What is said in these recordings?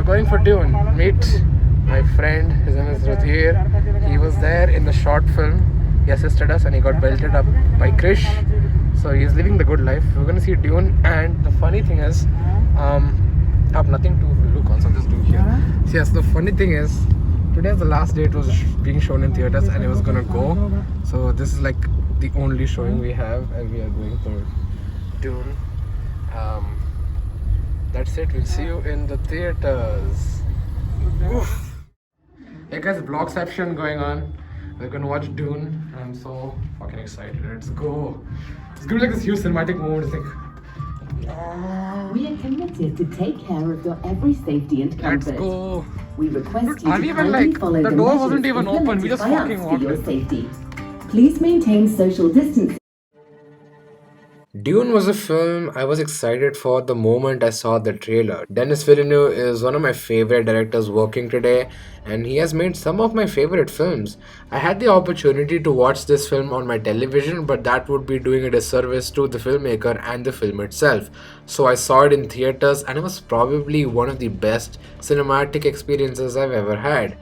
We're going for Dune. Meet my friend, his name is Rudhir. He was there in the short film. He assisted us and he got belted up by Krish. So he's living the good life. We're going to see Dune, and the funny thing is, I have nothing to look on, so I'll just do here. So yes, the funny thing is, today is the last day it was being shown in theaters and it was gonna go. So this is like the only showing we have, and we are going for Dune. That's it. We'll see you in the theaters. Oof. Hey guys, vlogception going on. We're gonna watch Dune. I'm so fucking excited. Let's go. It's gonna be like this huge cinematic moment. It's like, we are committed to take care of your every safety and comfort. let's go. We request you Aren't to even kindly like follow the the door measures wasn't even open. We implemented just by fucking us for walked your in. safety. Please maintain social distancing. Dune was a film I was excited for the moment I saw the trailer. Denis Villeneuve is one of my favorite directors working today, and he has made some of my favorite films. I had the opportunity to watch this film on my television, but that would be doing a disservice to the filmmaker and the film itself. So I saw it in theaters, and it was probably one of the best cinematic experiences I've ever had.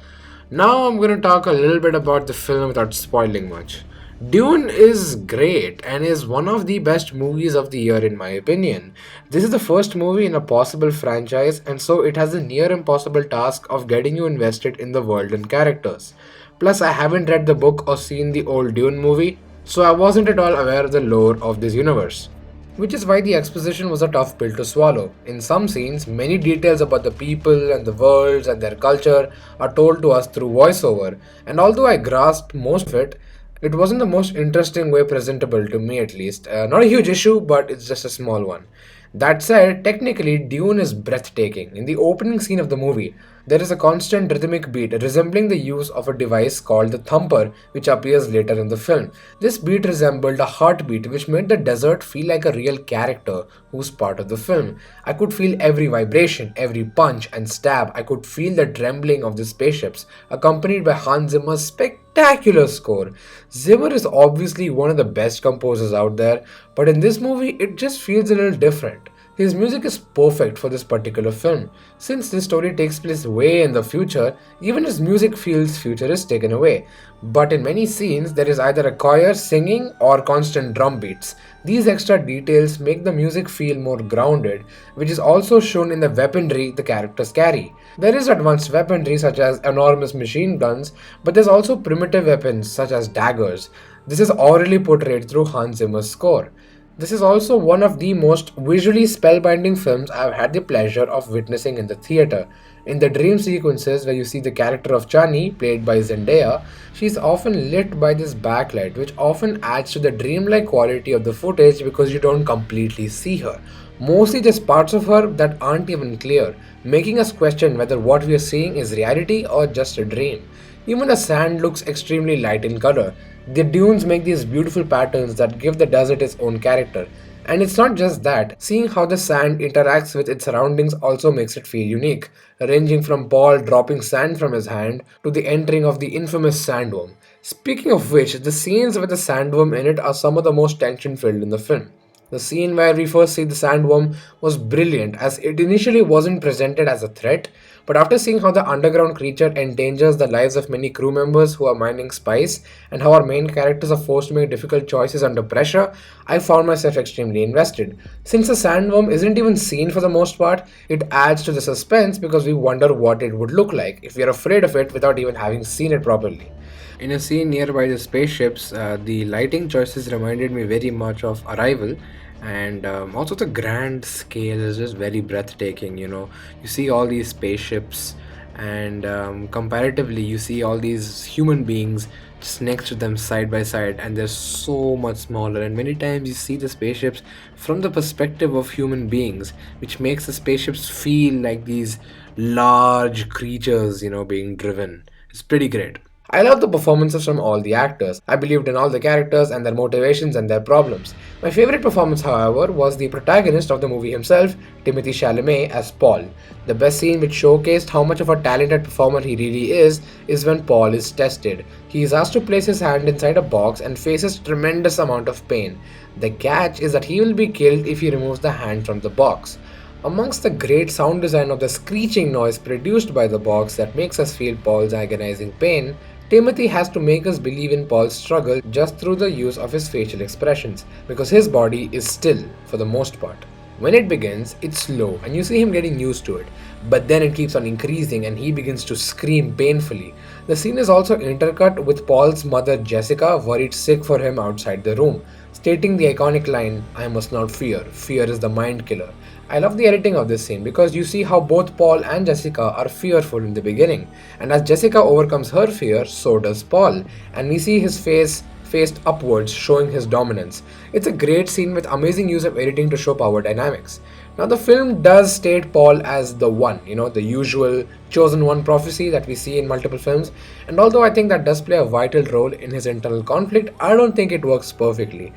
Now I'm going to talk a little bit about the film without spoiling much. Dune is great and is one of the best movies of the year in my opinion. This is the first movie in a possible franchise, and so it has a near impossible task of getting you invested in the world and characters. Plus, I haven't read the book or seen the old Dune movie, so I wasn't at all aware of the lore of this universe. Which is why the exposition was a tough pill to swallow. In some scenes, many details about the people and the worlds and their culture are told to us through voiceover, and although I grasped most of it, it wasn't the most interesting way presentable to me at least. Not a huge issue, but it's just a small one. That said, technically, Dune is breathtaking. In the opening scene of the movie, there is a constant rhythmic beat resembling the use of a device called the thumper, which appears later in the film. This beat resembled a heartbeat, which made the desert feel like a real character who's part of the film. I could feel every vibration, every punch and stab. I could feel the trembling of the spaceships, accompanied by Hans Zimmer's spectacular score. Zimmer is obviously one of the best composers out there, but in this movie, it just feels a little different. His music is perfect for this particular film. Since this story takes place way in the future, even his music feels futuristic in a way. But in many scenes, there is either a choir singing or constant drum beats. These extra details make the music feel more grounded, which is also shown in the weaponry the characters carry. There is advanced weaponry such as enormous machine guns, but there's also primitive weapons such as daggers. This is orally portrayed through Hans Zimmer's score. This is also one of the most visually spellbinding films I've had the pleasure of witnessing in the theater. In the dream sequences where you see the character of Chani, played by Zendaya, she's often lit by this backlight, which often adds to the dreamlike quality of the footage because you don't completely see her. Mostly just parts of her that aren't even clear, making us question whether what we are seeing is reality or just a dream. Even the sand looks extremely light in color. The dunes make these beautiful patterns that give the desert its own character. And it's not just that, seeing how the sand interacts with its surroundings also makes it feel unique, ranging from Paul dropping sand from his hand to the entering of the infamous sandworm. Speaking of which, the scenes with the sandworm in it are some of the most tension filled in the film. The scene where we first see the sandworm was brilliant as it initially wasn't presented as a threat, but after seeing how the underground creature endangers the lives of many crew members who are mining spice and how our main characters are forced to make difficult choices under pressure, I found myself extremely invested. Since the sandworm isn't even seen for the most part, it adds to the suspense because we wonder what it would look like if we are afraid of it without even having seen it properly. In a scene nearby the spaceships, the lighting choices reminded me very much of Arrival, and also the grand scale is just very breathtaking. You see all these spaceships, and comparatively, you see all these human beings just next to them side by side, and they're so much smaller. And many times, you see the spaceships from the perspective of human beings, which makes the spaceships feel like these large creatures, being driven. It's pretty great. I love the performances from all the actors. I believed in all the characters and their motivations and their problems. My favorite performance, however, was the protagonist of the movie himself, Timothée Chalamet, as Paul. The best scene which showcased how much of a talented performer he really is when Paul is tested. He is asked to place his hand inside a box and faces tremendous amount of pain. The catch is that he will be killed if he removes the hand from the box. Amongst the great sound design of the screeching noise produced by the box that makes us feel Paul's agonizing pain, Timothy has to make us believe in Paul's struggle just through the use of his facial expressions, because his body is still for the most part. When it begins, it's slow and you see him getting used to it, but then it keeps on increasing and he begins to scream painfully. The scene is also intercut with Paul's mother Jessica worried sick for him outside the room, stating the iconic line, "I must not fear, fear is the mind killer." I love the editing of this scene because you see how both Paul and Jessica are fearful in the beginning, and as Jessica overcomes her fear, so does Paul, and we see his face faced upwards, showing his dominance. It's a great scene with amazing use of editing to show power dynamics. Now, the film does state Paul as the one, the usual chosen one prophecy that we see in multiple films, and although I think that does play a vital role in his internal conflict, I don't think it works perfectly.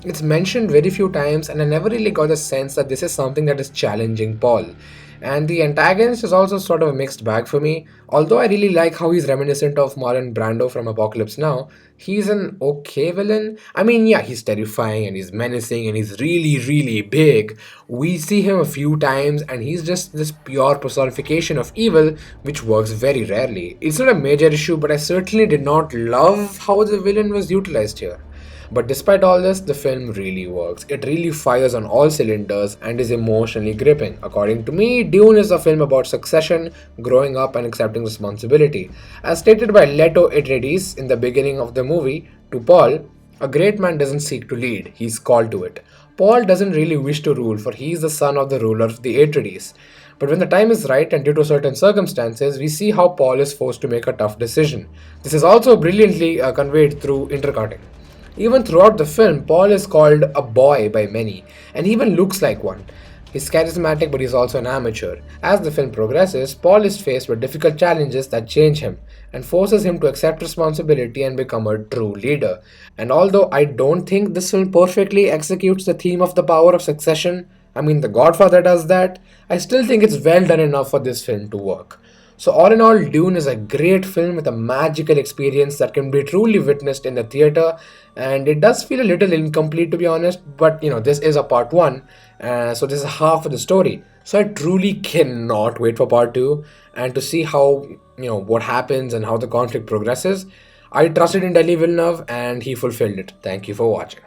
It's mentioned very few times, and I never really got the sense that this is something that is challenging Paul. And the antagonist is also sort of a mixed bag for me. Although I really like how he's reminiscent of Marlon Brando from Apocalypse Now, he's an okay villain. I mean, yeah, he's terrifying and he's menacing and he's really, really big. We see him a few times and he's just this pure personification of evil, which works very rarely. It's not a major issue, but I certainly did not love how the villain was utilized here. But despite all this, the film really works. It really fires on all cylinders and is emotionally gripping. According to me, Dune is a film about succession, growing up, and accepting responsibility. As stated by Leto Atreides in the beginning of the movie, to Paul, a great man doesn't seek to lead, he's called to it. Paul doesn't really wish to rule, for he is the son of the ruler of the Atreides. But when the time is right and due to certain circumstances, we see how Paul is forced to make a tough decision. This is also brilliantly conveyed through intercutting. Even throughout the film, Paul is called a boy by many, and he even looks like one. He's charismatic, but he's also an amateur. As the film progresses, Paul is faced with difficult challenges that change him and forces him to accept responsibility and become a true leader. And although I don't think this film perfectly executes the theme of the power of succession, I mean, The Godfather does that, I still think it's well done enough for this film to work. So, all in all, Dune is a great film with a magical experience that can be truly witnessed in the theater. And it does feel a little incomplete, to be honest, but this is a part one, so this is half of the story. So, I truly cannot wait for part two and to see how, what happens and how the conflict progresses. I trusted in Denis Villeneuve and he fulfilled it. Thank you for watching.